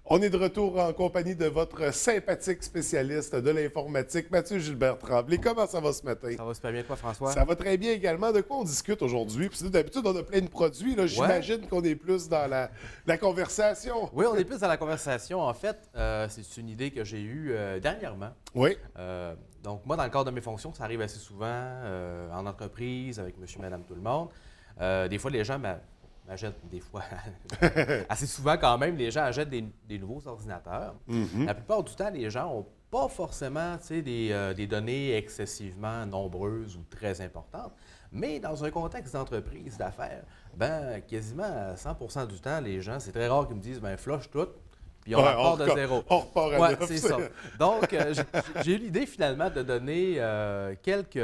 On est de retour en compagnie de votre sympathique spécialiste de l'informatique, Mathieu Gilbert Tremblay. Comment ça va ce matin? Ça va super bien, toi, François? Ça va très bien également. De quoi on discute aujourd'hui? Puis d'habitude, on a plein de produits. Là, Ouais. j'imagine qu'on est plus dans la conversation. Oui, on est plus dans la conversation. En fait, c'est une idée que j'ai eue dernièrement. Oui. Donc, moi, dans le cadre de mes fonctions, ça arrive assez souvent en entreprise, avec monsieur, madame, tout le monde. Des fois, les gens m'achètent, des fois, assez souvent quand même, les gens achètent des nouveaux ordinateurs. La plupart du temps, les gens n'ont pas forcément des données excessivement nombreuses ou très importantes. Mais dans un contexte d'entreprise, d'affaires, ben quasiment 100 du temps, les gens, c'est très rare qu'ils me disent, ben flush tout, puis on repart de zéro. On repart à Oui, neuf. c'est ça. Donc, j'ai eu l'idée finalement de donner quelques.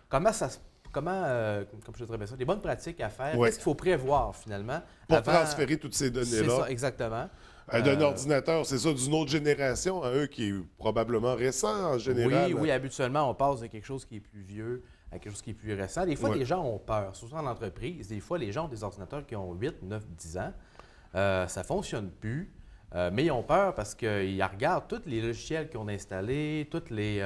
Comment ça se. Comme je dirais bien ça, des bonnes pratiques à faire. Ouais. Qu'est-ce qu'il faut prévoir finalement Pour avant. transférer toutes ces C'est données-là. ça, exactement. D'un ordinateur, c'est ça, d'une autre génération à un qui est probablement récent en général. Oui, habituellement, on passe de quelque chose qui est plus vieux à quelque chose qui est plus récent. Des fois, Ouais. les gens ont peur, surtout en entreprise. Des fois, les gens ont des ordinateurs qui ont 8, 9, 10 ans. Ça ne fonctionne plus, mais ils ont peur parce qu'ils regardent tous les logiciels qu'ils ont installés, toutes les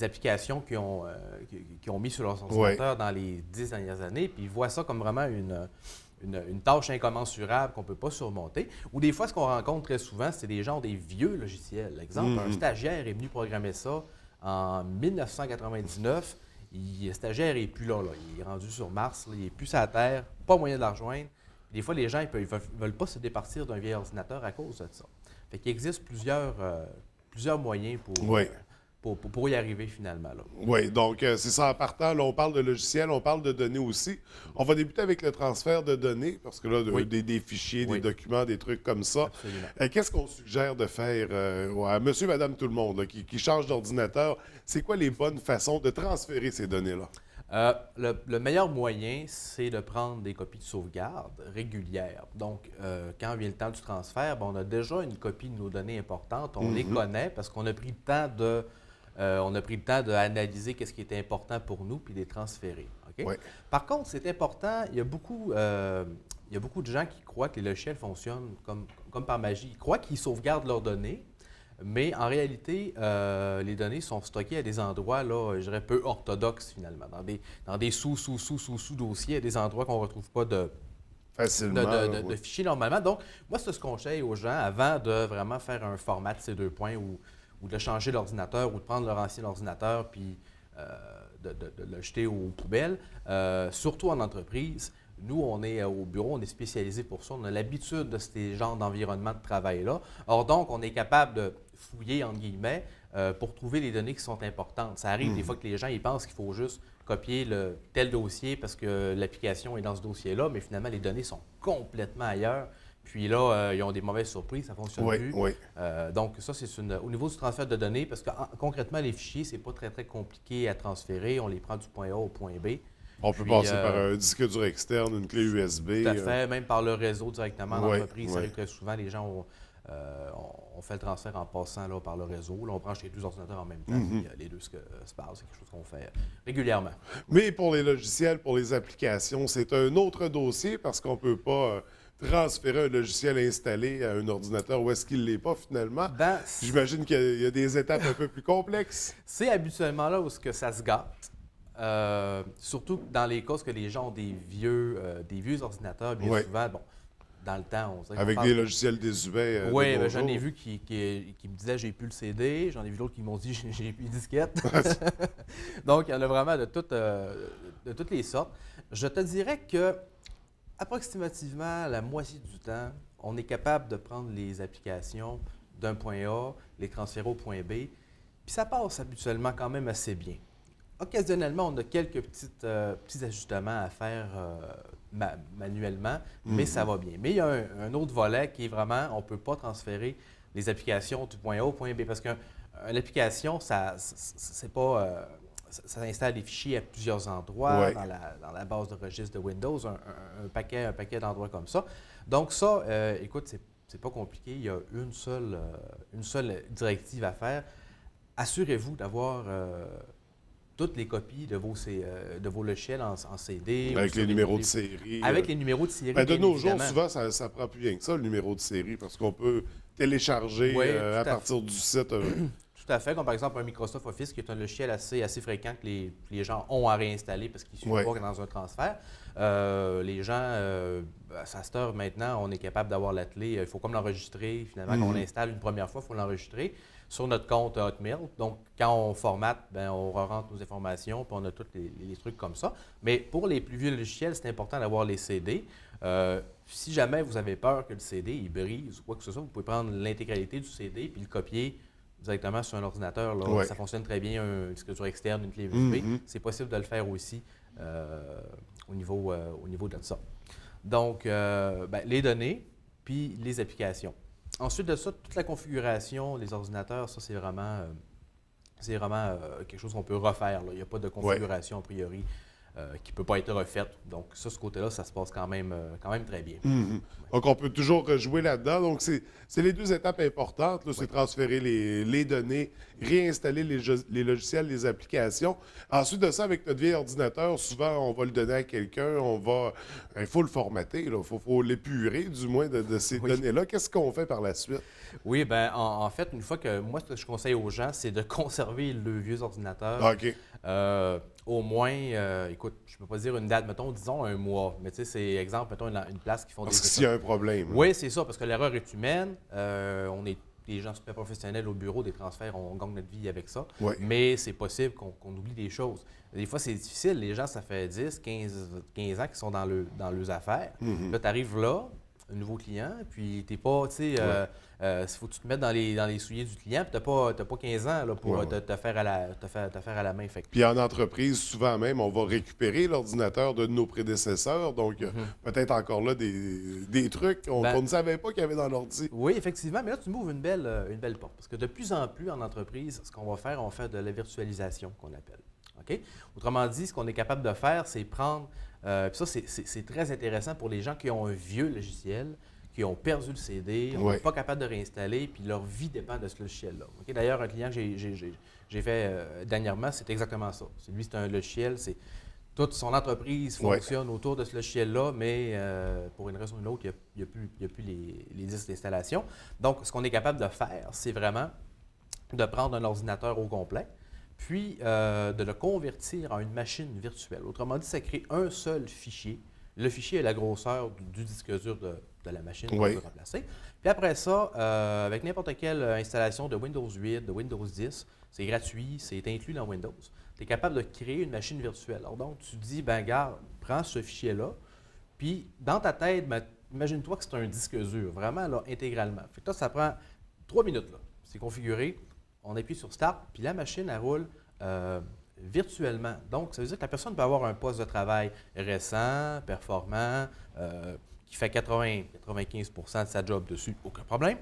applications qu'ils ont mis sur leurs ordinateurs dans les 10 dernières années, puis ils voient ça comme vraiment une tâche incommensurable qu'on ne peut pas surmonter. Ou des fois, ce qu'on rencontre très souvent, c'est des gens qui ont des vieux logiciels. Exemple, un stagiaire est venu programmer ça en 1999. Le stagiaire n'est plus là, là. Il est rendu sur Mars, là. Il n'est plus sur la Terre, pas moyen de la rejoindre. Des fois, les gens ne veulent pas se départir d'un vieil ordinateur à cause de ça. Fait qu'il existe plusieurs moyens Oui. pour y arriver finalement. Là. Oui, donc c'est ça en partant. Là, on parle de logiciels, on parle de données aussi. On va débuter avec le transfert de données, parce que là, Oui. des fichiers, des Oui. documents, des trucs comme ça. Absolument. Qu'est-ce qu'on suggère de faire à monsieur, madame, tout le monde là, qui change d'ordinateur? C'est quoi les bonnes façons de transférer ces données-là? Le meilleur moyen, c'est de prendre des copies de sauvegarde régulières. Donc, quand vient le temps du transfert, ben, on a déjà une copie de nos données importantes. On les connaît parce qu'on a pris le temps d'analyser qu'est-ce qui était important pour nous puis de les transférer. OK? Ouais. Par contre, c'est important, il y a beaucoup de gens qui croient que les logiciels fonctionnent comme par magie. Ils croient qu'ils sauvegardent leurs données, mais en réalité, les données sont stockées à des endroits, là, je dirais, peu orthodoxes finalement, dans des sous-dossiers, à des endroits qu'on ne retrouve pas Facilement. de fichiers normalement. Donc, moi, c'est ce que je conseille aux gens avant de vraiment faire un format de ces deux points ou de changer l'ordinateur ou de prendre leur ancien ordinateur puis de le jeter aux poubelles, surtout en entreprise. Nous, on est au bureau, on est spécialisé pour ça. On a l'habitude de ces genres d'environnement de travail-là. Or, donc, on est capable de fouiller, entre guillemets, pour trouver les données qui sont importantes. Ça arrive des fois que les gens ils pensent qu'il faut juste copier tel dossier parce que l'application est dans ce dossier-là, mais finalement, les données sont complètement ailleurs. Puis là, ils ont des mauvaises surprises, ça ne fonctionne Oui, plus. oui. Donc, ça, c'est au niveau du transfert de données, parce que concrètement, les fichiers, c'est pas très, très compliqué à transférer. On les prend du point A au point B. On peut Puis, passer par un disque dur externe, une clé USB. Tout à fait, même par le réseau directement en Ouais, entreprise. Ça ouais. arrive très souvent, les gens on fait le transfert en passant là, par le réseau. Là, on branche les deux ordinateurs en même temps, puis, les deux se parlent. C'est quelque chose qu'on fait régulièrement. Mais pour les logiciels, pour les applications, c'est un autre dossier parce qu'on ne peut pas transférer un logiciel installé à un ordinateur où est-ce qu'il ne l'est pas finalement. Ben, J'imagine qu'il y a des étapes un peu plus complexes. c'est habituellement là où ce que ça se gâte. Surtout dans les cas que les gens ont des vieux ordinateurs, bien Ouais. souvent, bon, dans le temps, on dirait qu'on Avec parle des logiciels désuets. Oui, de nos j'en ai jours. vu qui me disaient j'ai plus le CD, j'en ai vu d'autres qui m'ont dit j'ai plus de disquette. Donc, il y en a vraiment de toutes les sortes. Je te dirais que approximativement la moitié du temps, on est capable de prendre les applications d'un point A, les transférer au point B, puis ça passe habituellement quand même assez bien. Occasionnellement, on a quelques petits ajustements à faire manuellement, mais ça va bien. Mais il y a un autre volet qui est vraiment, on ne peut pas transférer les applications du point A au point B parce qu'une application, c'est pas, ça installe des fichiers à plusieurs endroits Ouais. dans la base de registre de Windows, un paquet d'endroits comme ça. Donc ça, écoute, c'est pas compliqué. Il y a une seule directive à faire. Assurez-vous d'avoir toutes les copies de vos logiciels en CD. Avec ou sur les des numéros de livres. série. Avec les numéros de série. Ben, de bien nos jours, évidemment. souvent, ça ne prend plus rien que ça, le numéro de série, parce qu'on peut télécharger Oui, à tout à partir du site. Tout à fait, comme par exemple un Microsoft Office, qui est un logiciel assez fréquent que les gens ont à réinstaller parce qu'il ne suffit Ouais. pas que dans un transfert. Les gens, à cette heure maintenant, on est capable d'avoir la clé. Il faut comme l'enregistrer. Finalement, quand on l'installe une première fois, il faut l'enregistrer sur notre compte Hotmail. Donc, quand on formate, ben, on rentre nos informations, puis on a tous les trucs comme ça. Mais pour les plus vieux logiciels, c'est important d'avoir les CD. Si jamais vous avez peur que le CD il brise ou quoi que ce soit, vous pouvez prendre l'intégralité du CD puis le copier directement sur un ordinateur. Là. Ouais. Ça fonctionne très bien, une disque dur externe, une clé USB. C'est possible de le faire aussi au niveau de ça. Donc, les données, puis les applications. Ensuite de ça, toute la configuration, les ordinateurs, ça, c'est vraiment quelque chose qu'on peut refaire. Là. Il n'y a pas de configuration a priori qui ne peut pas être refaite. Donc, ça, ce côté-là, ça se passe quand même très bien. Donc, on peut toujours rejouer là-dedans. Donc, c'est les deux étapes importantes. Là, c'est transférer les données, réinstaller les logiciels, les applications. Ensuite de ça, avec notre vieil ordinateur, souvent, on va le donner à quelqu'un. Il faut le formater. Il faut l'épurer, du moins, de ces données-là. Qu'est-ce qu'on fait par la suite? Oui, bien, en fait, une fois que moi, ce que je conseille aux gens, c'est de conserver le vieux ordinateur. Ah, OK. Au moins, écoute, je ne peux pas dire une date, mettons, disons un mois. Mais tu sais, c'est exemple, mettons, une place qui font Parce des que s'il y a un problème. Oui, c'est ça, parce que l'erreur est humaine. On est des gens super professionnels au bureau, des transferts, on gagne notre vie avec ça. Ouais. Mais c'est possible qu'on oublie des choses. Des fois, c'est difficile. Les gens, ça fait 10, 15 ans qu'ils sont dans leurs affaires. Là, tu arrives là, un nouveau client, puis tu n'es pas, tu sais, il faut que tu te mettes dans les souliers du client, puis tu n'as pas 15 ans là, pour te faire à la main. Fait que- Puis en entreprise, souvent même, on va récupérer l'ordinateur de nos prédécesseurs. Donc, peut-être encore là des trucs qu'on ne savait pas qu'il y avait dans l'ordi. Oui, effectivement, mais là, tu m'ouvres une belle porte. Parce que de plus en plus en entreprise, ce qu'on va faire, on va faire de la virtualisation qu'on appelle. OK? Autrement dit, ce qu'on est capable de faire, c'est prendre. Puis ça, c'est très intéressant pour les gens qui ont un vieux logiciel, qui ont perdu le CD, on n'est pas capable de réinstaller, puis leur vie dépend de ce logiciel-là. OK? D'ailleurs, un client que j'ai fait dernièrement, c'est exactement ça. Lui, c'est un logiciel, toute son entreprise fonctionne autour de ce logiciel-là, mais pour une raison ou une autre, il n'y a plus les disques d'installation. Donc, ce qu'on est capable de faire, c'est vraiment de prendre un ordinateur au complet, puis de le convertir en une machine virtuelle. Autrement dit, ça crée un seul fichier. Le fichier est la grosseur du disque dur de la machine qu'on veut remplacer. Puis après ça, avec n'importe quelle installation de Windows 8, de Windows 10, c'est gratuit, c'est inclus dans Windows. Tu es capable de créer une machine virtuelle. Alors donc, tu dis, ben garde, prends ce fichier-là, puis dans ta tête, ben, imagine-toi que c'est un disque dur, vraiment là, intégralement. Fait que là, ça prend 3 minutes. Là. C'est configuré, on appuie sur Start, puis la machine, elle roule virtuellement. Donc, ça veut dire que la personne peut avoir un poste de travail récent, performant, qui fait 80-95% de sa job dessus, aucun problème.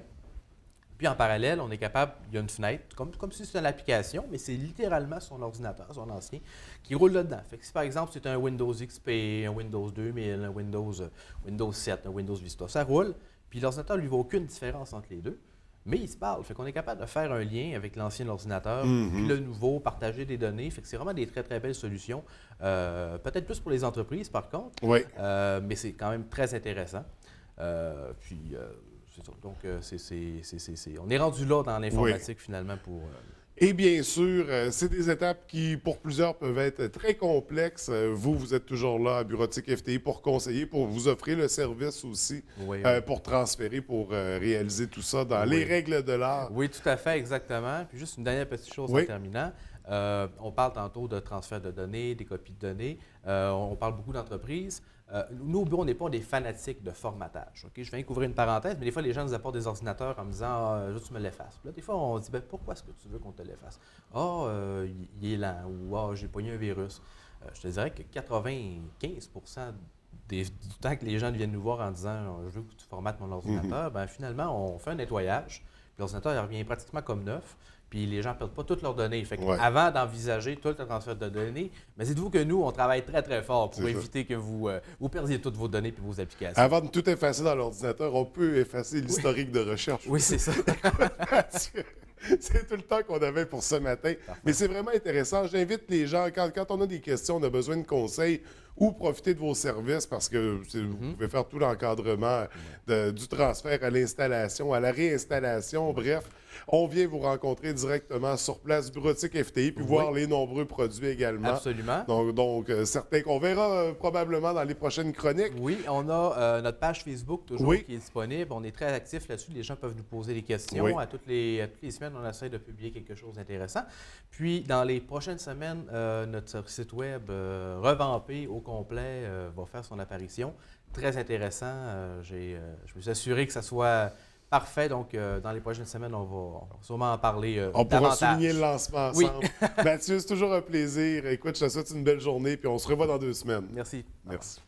Puis en parallèle, on est capable, il y a une fenêtre, comme si c'était une application, mais c'est littéralement son ordinateur, son ancien, qui roule là-dedans. Fait que si par exemple c'est un Windows XP, un Windows 2000, un Windows 7, un Windows Vista, ça roule, puis l'ordinateur ne lui voit aucune différence entre les deux. Mais ils se parlent. Fait qu'on est capable de faire un lien avec l'ancien ordinateur, puis le nouveau, partager des données. Fait que c'est vraiment des très, très belles solutions. Peut-être plus pour les entreprises, par contre. Oui. Mais c'est quand même très intéressant. C'est ça. Donc, on est rendu là dans l'informatique, finalement, pour... Et bien sûr, c'est des étapes qui, pour plusieurs, peuvent être très complexes. Vous êtes toujours là à Bureautique FTI pour conseiller, pour vous offrir le service aussi, pour transférer, pour réaliser tout ça dans les règles de l'art. Oui, tout à fait, exactement. Puis juste une dernière petite chose en terminant. On parle tantôt de transfert de données, des copies de données. On parle beaucoup d'entreprises. Nous, au bureau, on n'est pas des fanatiques de formatage. Okay? Je viens d'ouvrir une parenthèse, mais des fois, les gens nous apportent des ordinateurs en me disant « Ah, juste tu me l'effaces. » Là, des fois, on dit ben, « Pourquoi est-ce que tu veux qu'on te l'efface? »« Ah, il est lent. » ou « Ah, j'ai pogné un virus. » Je te dirais que 95% du temps que les gens viennent nous voir en disant « Je veux que tu formates mon ordinateur ben, finalement, on fait un nettoyage. Puis l'ordinateur, il revient pratiquement comme neuf. Puis les gens ne perdent pas toutes leurs données. Fait avant d'envisager tout le transfert de données, mais dites-vous que nous, on travaille très, très fort pour éviter que vous perdiez toutes vos données et vos applications. Avant de tout effacer dans l'ordinateur, on peut effacer l'historique de recherche. Oui, c'est ça. C'est tout le temps qu'on avait pour ce matin. Mais c'est vraiment intéressant. J'invite les gens, quand on a des questions, on a besoin de conseils ou profiter de vos services parce que vous pouvez faire tout l'encadrement du transfert à l'installation, à la réinstallation. Bref, on vient vous rencontrer directement sur place, bureautique FTI, puis voir les nombreux produits également. Absolument. Donc certains qu'on verra probablement dans les prochaines chroniques. Oui, on a notre page Facebook toujours qui est disponible. On est très actifs là-dessus. Les gens peuvent nous poser des questions. Oui. À toutes les semaines, on essaie de publier quelque chose d'intéressant. Puis, dans les prochaines semaines, notre site web revampé au complet va faire son apparition. Très intéressant. Je me suis assuré que ça soit parfait. Donc, dans les prochaines semaines, on va sûrement en parler On pourra davantage. souligner le lancement ensemble. Mathieu, c'est toujours un plaisir. Écoute, je te souhaite une belle journée, puis on se revoit dans 2 semaines. Merci. Merci.